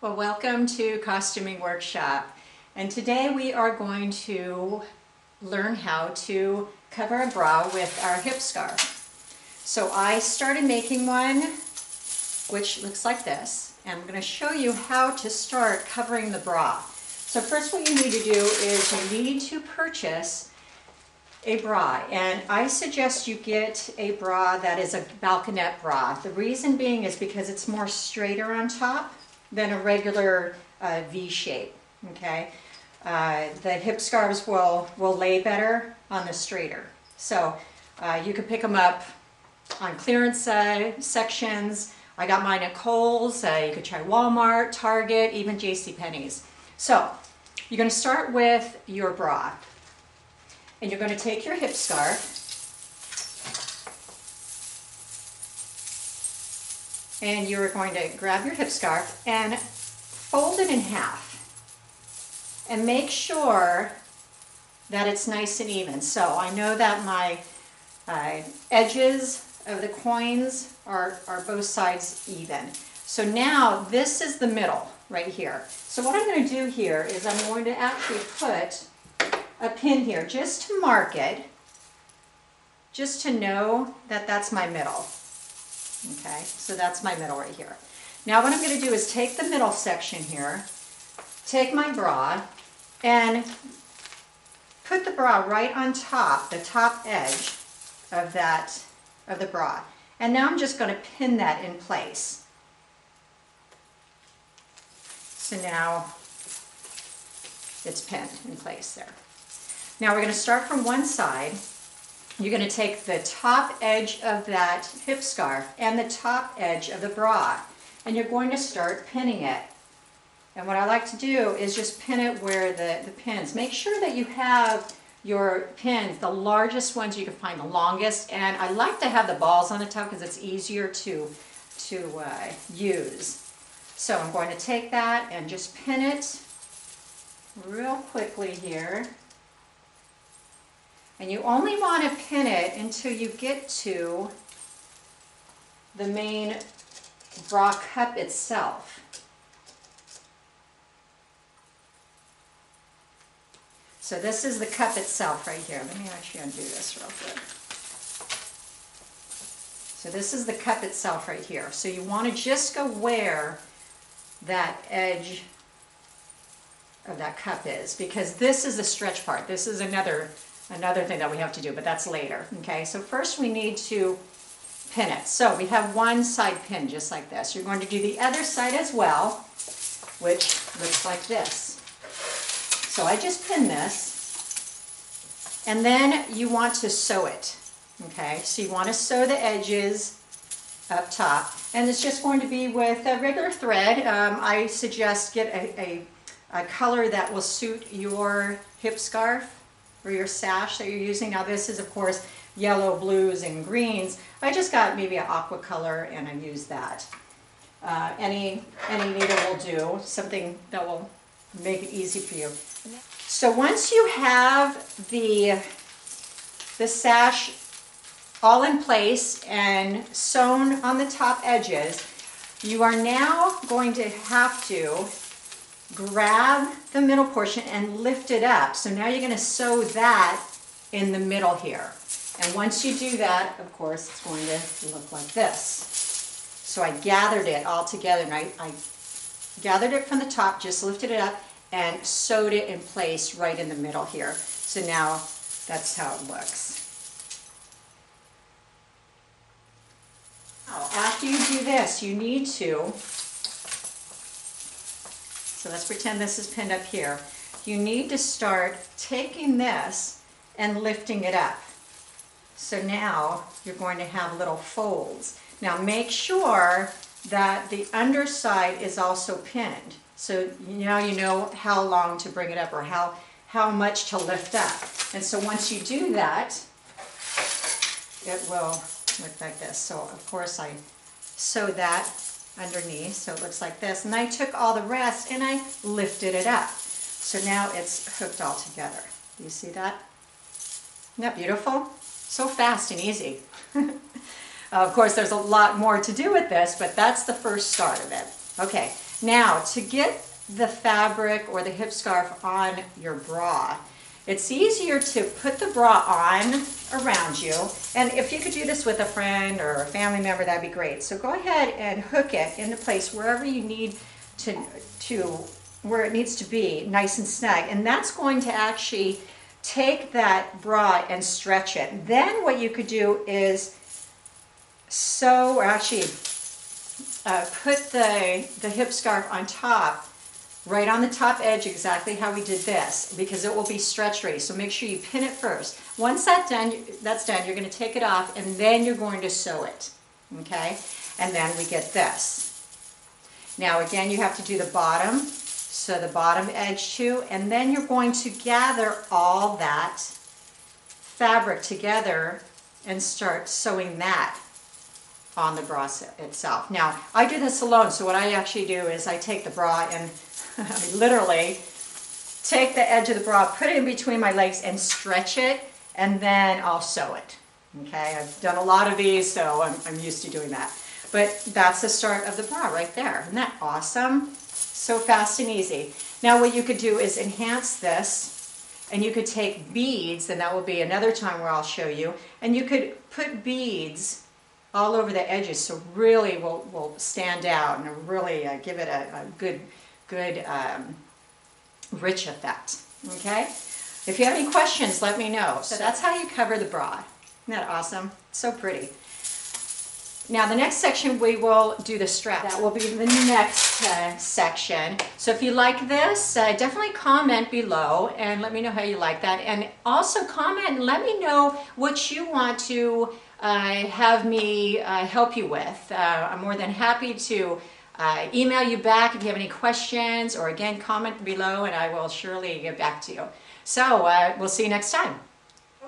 Well, welcome to Costuming Workshop, and today we are going to learn how to cover a bra with our hip scarf. So I started making one which looks like this, and I'm going to show you how to start covering the bra. So first what you need to do is you need to purchase a bra, and I suggest you get a bra that is a balconette bra. The reason being is because it's more straighter on top than a regular V shape, okay? The hip scarves will lay better on the straighter. So you can pick them up on clearance sections. I got mine at Kohl's. You could try Walmart, Target, even JCPenney's. So you're going to start with your bra, and you're going to take your hip scarf and you're going to grab your hip scarf and fold it in half and make sure that it's nice and even. So I know that my edges of the coins are both sides even. So now this is the middle right here. So what I'm going to do here is I'm going to actually put a pin here just to mark it, just to know that that's my middle. Okay, so that's my middle right here. Now what I'm going to do is take the middle section here, take my bra, and put the bra right on top, the top edge of the bra. And now I'm just going to pin that in place. So now it's pinned in place there. Now we're going to start from one side. You're going to take the top edge of that hip scarf and the top edge of the bra, and you're going to start pinning it. And what I like to do is just pin it where the pins. Make sure that you have your pins, the largest ones you can find, the longest, and I like to have the balls on the top because it's easier to use. So I'm going to take that and just pin it real quickly here. And you only want to pin it until you get to the main bra cup itself. So this is the cup itself right here. Let me actually undo this real quick. So this is the cup itself right here. So you want to just go where that edge of that cup is, because this is the stretch part. This is another thing that we have to do, but that's later. Okay, so first we need to pin it. So we have one side pin just like this. You're going to do the other side as well, which looks like this. So I just pin this, and then you want to sew it. Okay, so you want to sew the edges up top, and it's just going to be with a regular thread. I suggest get a color that will suit your hip scarf or your sash that you're using. Now this is of course yellow, blues, and greens. I just got maybe an aqua color and I used that. Any needle will do, something that will make it easy for you. So once you have the sash all in place and sewn on the top edges, you are now going to have to grab the middle portion and lift it up. So now you're going to sew that in the middle here. And once you do that, of course, it's going to look like this. So I gathered it all together, and I gathered it from the top, just lifted it up, and sewed it in place right in the middle here. So now that's how it looks. Now, after you do this, you need to, so let's pretend this is pinned up here. You need to start taking this and lifting it up. So now you're going to have little folds. Now make sure that the underside is also pinned. So now you know how long to bring it up, or how much to lift up. And so once you do that, it will look like this. So of course I sewed that underneath, so it looks like this, and I took all the rest and I lifted it up. So now it's hooked all together. Do you see that? Isn't that beautiful? So fast and easy. Of course there's a lot more to do with this, but that's the first start of it. Okay, Now, to get the fabric or the hip scarf on your bra, it's easier to put the bra on around you. And if you could do this with a friend or a family member, that'd be great. So go ahead and hook it into place wherever you need to where it needs to be, nice and snug. And that's going to actually take that bra and stretch it. Then what you could do is sew, or actually put the hip scarf on top, right on the top edge, exactly how we did this, because it will be stretch ready. So make sure you pin it first. Once that's done, you're going to take it off, and then you're going to sew it. Okay? And then we get this. Now again, you have to do the bottom, so the bottom edge too, and then you're going to gather all that fabric together and start sewing that on the bra itself. Now, I do this alone, so what I actually do is I take the bra and I literally take the edge of the bra, put it in between my legs and stretch it, and then I'll sew it. Okay, I've done a lot of these, so I'm used to doing that. But that's the start of the bra right there. Isn't that awesome? So fast and easy. Now what you could do is enhance this, and you could take beads, and that will be another time where I'll show you, and you could put beads all over the edges, so really will stand out and really give it a good rich effect. Okay? If you have any questions, let me know. So that's how you cover the bra. Isn't that awesome? So pretty. Now the next section we will do the strap. That will be the next section. So if you like this, definitely comment below and let me know how you like that. And also comment and let me know what you want to have me help you with. I'm more than happy to email you back if you have any questions, or again, comment below and I will surely get back to you. So we'll see you next time.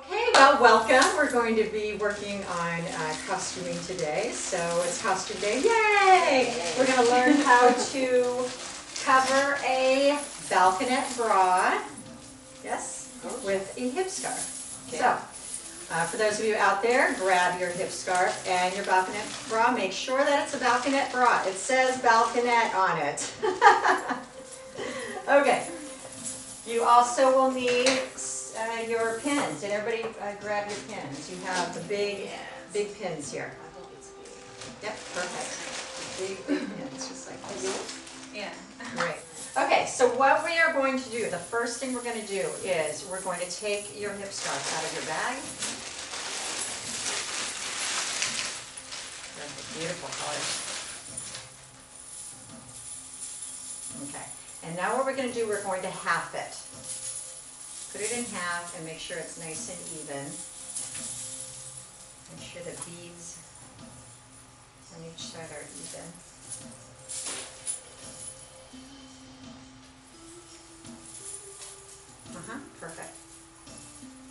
Okay, well, welcome. We're going to be working on costuming today. So it's costume day. Yay! We're going to learn how to cover a balconette bra, yes, with a hip scarf. Okay. So, for those of you out there, grab your hip scarf and your balconette bra. Make sure that it's a balconette bra. It says balconette on it. Okay. You also will need your pins. Did everybody grab your pins? You have the big pins here. I hope it's big. Yep, perfect. Big pins, just like this. Yeah. Great. Okay, so what we are going to do, the first thing we're going to do is we're going to take your hip scarf out of your bag. Beautiful color. Okay, and now what we're going to do, we're going to half it. Put it in half and make sure it's nice and even. Make sure the beads on each side are even. Perfect.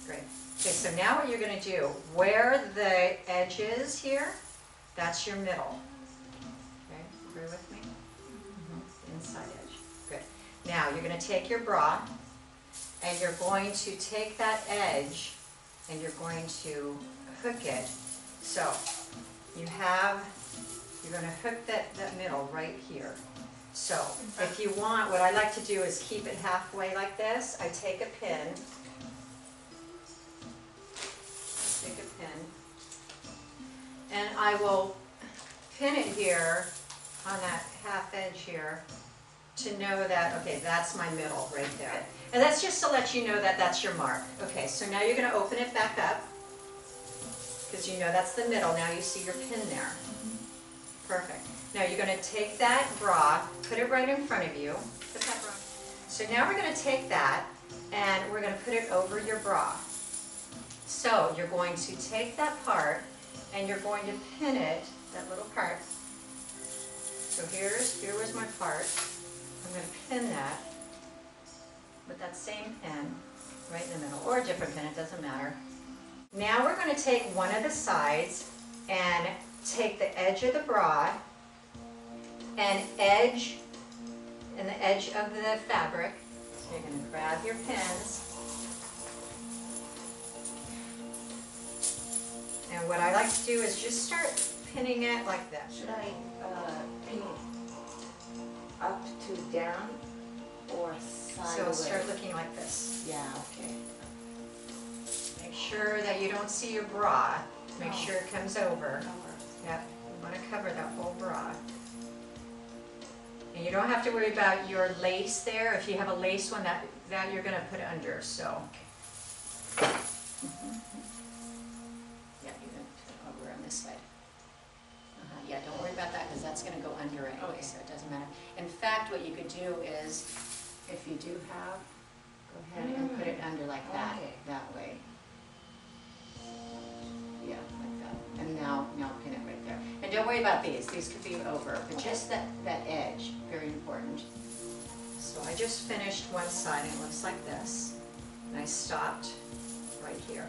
Great. Okay, so now what you're going to do, where the edge is here, that's your middle. Okay, agree with me? Inside edge. Good. Now you're going to take your bra and you're going to take that edge and you're going to hook it. So you're going to hook that middle right here. So if you want, what I like to do is keep it halfway like this. I take a pin. And I will pin it here on that half edge here to know that, okay, that's my middle right there. And that's just to let you know that that's your mark. Okay, so now you're going to open it back up because you know that's the middle. Now you see your pin there. Perfect. Now you're going to take that bra, put it right in front of you. Put that bra. So now we're going to take that and we're going to put it over your bra. So you're going to take that part and you're going to pin it, that little part. So here was my part. I'm going to pin that with that same pin right in the middle, or a different pin, it doesn't matter. Now we're going to take one of the sides and take the edge of the bra and the edge of the fabric. So you're going to grab your pins. And what I like to do is just start pinning it like that. Should I pin up to down or sideways? So start looking like this. Yeah, okay. Make sure that you don't see your bra. Make sure it comes over. Yep, you want to cover that whole bra. And you don't have to worry about your lace there. If you have a lace one, that you're going to put under, so. Yeah, you're going to put it over on this side. Yeah, don't worry about that because that's going to go under anyway, so it doesn't matter. In fact, what you could do is, if you do have, go ahead and put it under like that, that way. Yeah, like that. And now pin it right there. And don't worry about these. These could be over, but just that edge, very important. So I just finished one side and it looks like this. And I stopped right here.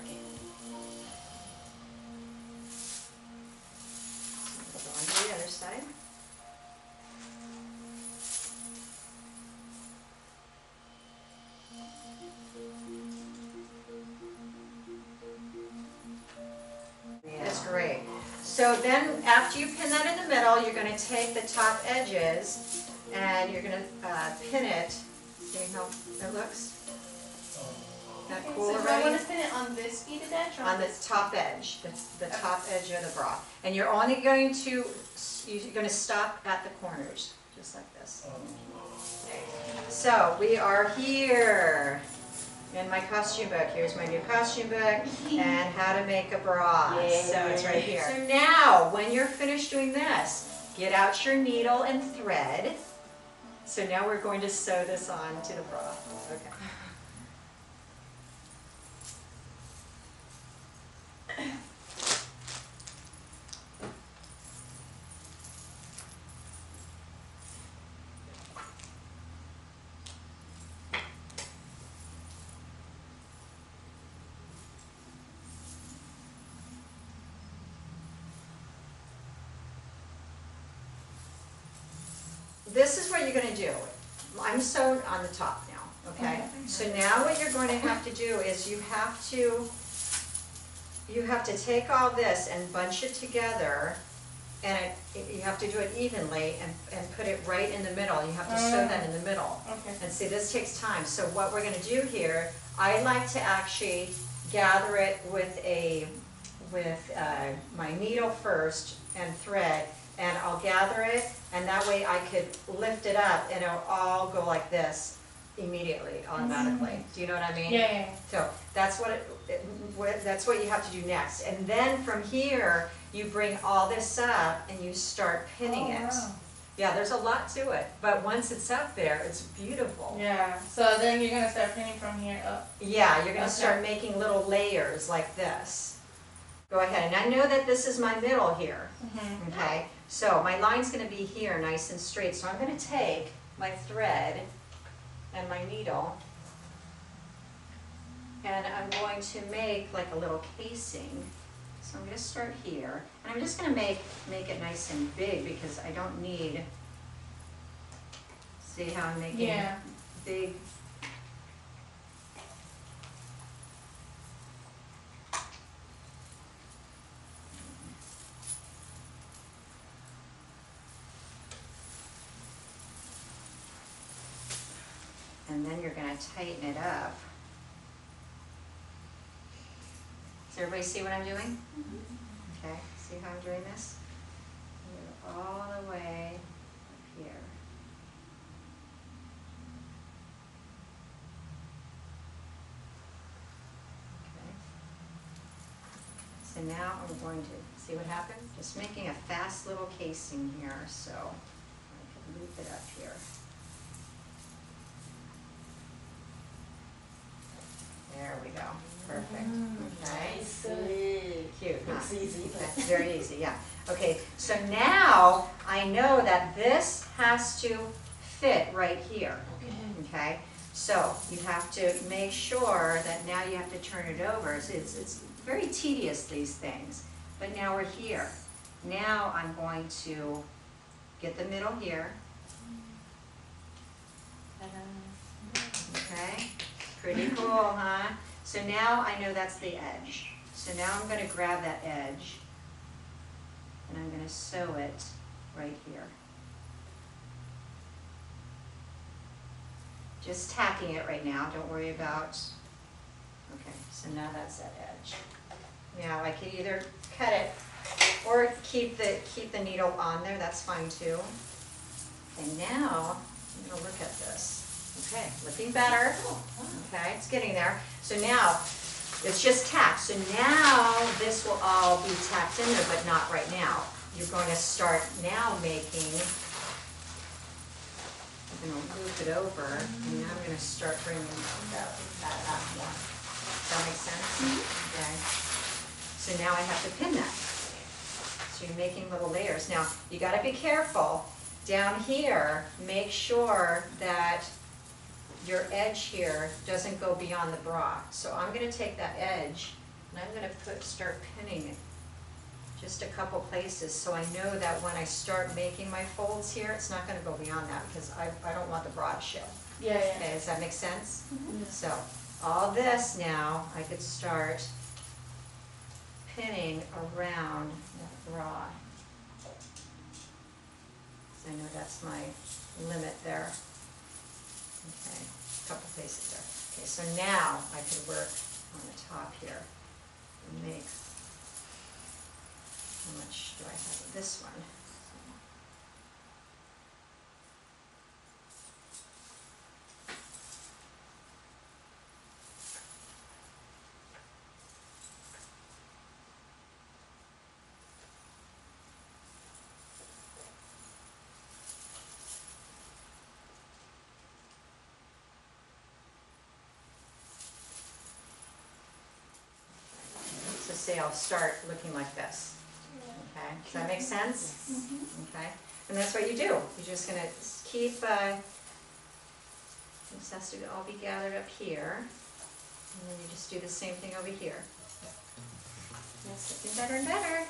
So go on to the other side. That's great. So then after you pin that in the middle, you're going to take the top edges and you're going to pin it. See how it looks? That cool So already? do I want to pin it on this beaded edge? Or On the top edge, the top edge of the bra. And you're only going to, stop at the corners, just like this. So we are here in my costume book. Here's my new costume book and how to make a bra. Yay. So it's right here. So now, when you're finished doing this, get out your needle and thread. So now we're going to sew this on to the bra. Okay. This is what you're going to do. I'm sewn on the top now, okay? So now what you're going to have to do is you have to take all this and bunch it together, and you have to do it evenly and put it right in the middle. You have to sew that in the middle. Okay. And see, this takes time. So what we're going to do here, I like to actually gather it with my needle first and thread, and I'll gather it, and that way I could lift it up and it'll all go like this immediately, automatically. Do you know what I mean? Yeah. So that's that's what you have to do next. And then from here, you bring all this up and you start pinning it. Wow. Yeah, there's a lot to it, but once it's up there, it's beautiful. Yeah. So then you're gonna start pinning from here up. Yeah, you're going to Okay. start making little layers like this. Go ahead, and I know that this is my middle here, okay? So my line's going to be here, nice and straight. So I'm going to take my thread and my needle, and I'm going to make like a little casing. So I'm going to start here, and I'm just going to make it nice and big because I don't need, see how I'm making big. And then you're going to tighten it up. Does everybody see what I'm doing? Okay, see how I'm doing this? Go all the way up here. Okay. So now I'm going to, see what happens? Just making a fast little casing here, so I can loop it up here. There we go. Perfect. Okay. Nice. Cute, huh? Looks easy. That's very easy, yeah. Okay, so now I know that this has to fit right here. Okay? So you have to make sure that now you have to turn it over. It's very tedious, these things. But now we're here. Now I'm going to get the middle here. Okay? Pretty cool, huh? So now I know that's the edge. So now I'm going to grab that edge and I'm going to sew it right here. Just tacking it right now, don't worry about, okay, so now that's that edge. Now I could either cut it or keep the needle on there, that's fine too. And now, I'm gonna look at this. Okay, looking better. Okay, it's getting there. So now, it's just tacked. So now, this will all be tacked in there, but not right now. You're going to start now making, I'm gonna loop it over, and now I'm gonna start bringing that up more. Does that make sense? Okay. So now I have to pin that. So you're making little layers. Now, you gotta be careful. Down here, make sure that your edge here doesn't go beyond the bra. So I'm gonna take that edge and I'm gonna start pinning it just a couple places so I know that when I start making my folds here, it's not gonna go beyond that because I don't want the bra to show. Yeah, yeah. Okay, does that make sense? Mhm. So all this now, I could start pinning around that bra. So I know that's my limit there. Okay, a couple places there. Okay, so now I could work on the top here and make, how much do I have of this one? So say I'll start looking like this. Okay, does that make sense? Okay, and that's what you do. You're just gonna keep, this has to all be gathered up here. And then you just do the same thing over here. That's looking better and better.